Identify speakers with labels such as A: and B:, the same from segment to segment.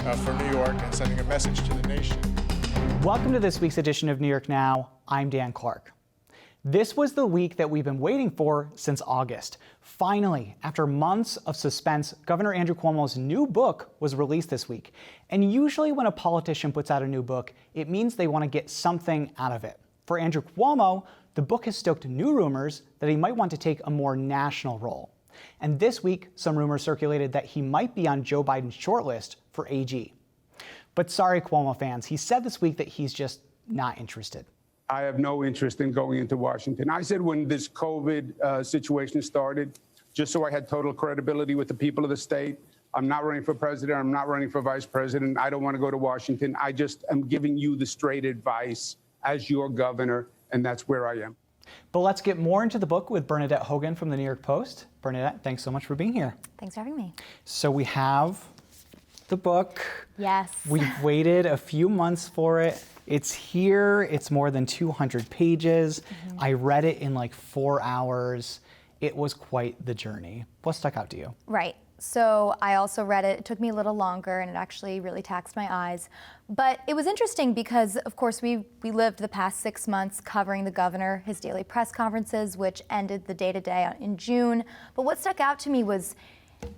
A: for New York and sending a message to the nation.
B: Welcome to this week's edition of New York Now. I'm Dan Clark. This was the week that we've been waiting for since August. Finally, after months of suspense, Governor Andrew Cuomo's new book was released this week. And usually when a politician puts out a new book, it means they want to get something out of it. For Andrew Cuomo, the book has stoked new rumors that he might want to take a more national role. And this week, some rumors circulated that he might be on Joe Biden's shortlist for AG. But sorry, Cuomo fans, he said this week that he's just not interested.
C: I have no interest in going into Washington. I said when this COVID situation started, just so I had total credibility with the people of the state, I'm not running for president. I'm not running for vice president. I don't want to go to Washington. I just am giving you the straight advice as your governor, and that's where I am.
B: But let's get more into the book with Bernadette Hogan from the New York Post. Bernadette, thanks so much for being here.
D: Thanks for having me.
B: So we have the book.
D: Yes.
B: We've waited a few months for it. It's here. It's more than 200 pages. I read it in like 4 hours. It was quite the journey. What stuck out to you?
D: Right. So I also read it. It took me a little longer, and it actually really taxed my eyes. But it was interesting because, of course, we lived the past 6 months covering the governor, his daily press conferences, which ended the day-to-day in June. But what stuck out to me was,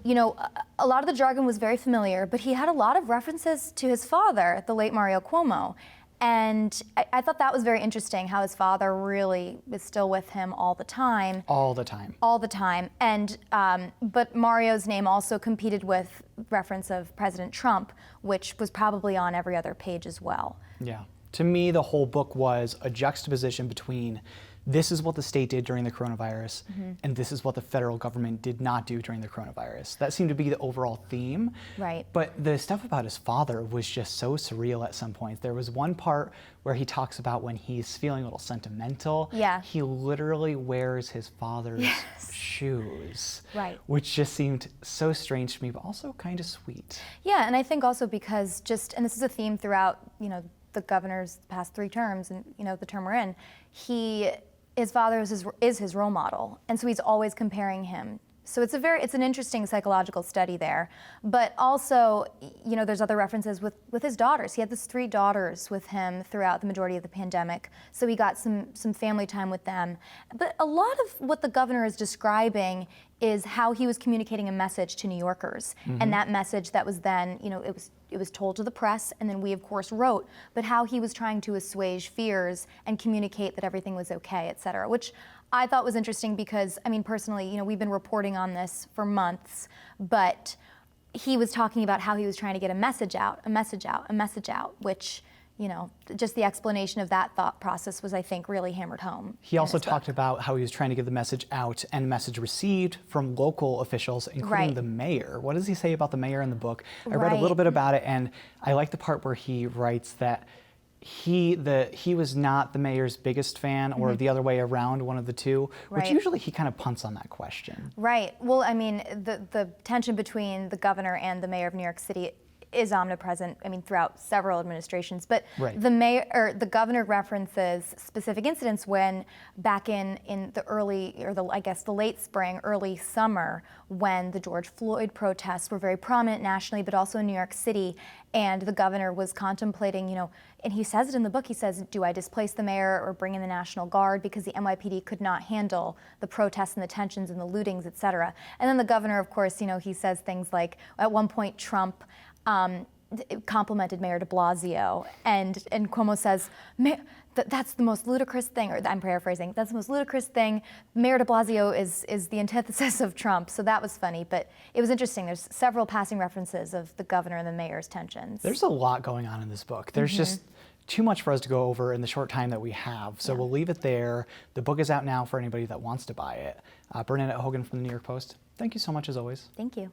D: you know, a lot of the jargon was very familiar, but he had a lot of references to his father, the late Mario Cuomo. And I thought that was very interesting, how his father really is still with him all the time.
B: All the time.
D: All the time. And but Mario's name also competed with reference of President Trump, which was probably on every other page as well.
B: Yeah. To me, the whole book was a juxtaposition between this is what the state did during the coronavirus, and this is what the federal government did not do during the coronavirus. That seemed to be the overall theme.
D: Right.
B: But the stuff about his father was just so surreal at some points. There was one part where he talks about when he's feeling a little sentimental.
D: Yeah.
B: He literally wears his father's shoes.
D: Right.
B: Which just seemed so strange to me, but also kind of sweet.
D: Yeah, and I think also because and this is a theme throughout, you know, the governor's past 3 terms and, you know, the term we're in, his father is his role model, and so he's always comparing him. So it's an interesting psychological study there. But also, you know, there's other references with his daughters. He had these 3 daughters with him throughout the majority of the pandemic, so he got some family time with them. But a lot of what the governor is describing is how he was communicating a message to New Yorkers, and that message that was then, you know, it was told to the press, and then we of course wrote, but how he was trying to assuage fears and communicate that everything was okay, et cetera, which I thought was interesting because, I mean, personally, you know, we've been reporting on this for months, but he was talking about how he was trying to get a message out, which, you know, just the explanation of that thought process was, I think, really hammered home.
B: He also talked about how he was trying to get the message out and message received from local officials, including the mayor. What does he say about the mayor in the book? I read a little bit about it, and I like the part where he writes that he was not the mayor's biggest fan, or the other way around, one of the two, which usually he kind of punts on that question.
D: Right. Well, I mean, the tension between the governor and the mayor of New York City is omnipresent, I mean, throughout several administrations. But the governor references specific incidents when back in the early, or the late spring, early summer, when the George Floyd protests were very prominent nationally, but also in New York City, and the governor was contemplating, you know, and he says it in the book, he says, do I displace the mayor or bring in the National Guard, because the NYPD could not handle the protests and the tensions and the lootings, et cetera. And then the governor, of course, you know, he says things like, at one point, Trump complimented Mayor de Blasio, and Cuomo says, that's the most ludicrous thing, or I'm paraphrasing, that's the most ludicrous thing. Mayor de Blasio is the antithesis of Trump, so that was funny, but it was interesting. There's several passing references of the governor and the mayor's tensions.
B: There's a lot going on in this book. There's just too much for us to go over in the short time that we have, so we'll leave it there. The book is out now for anybody that wants to buy it. Bernadette Hogan from the New York Post, thank you so much as always.
D: Thank you.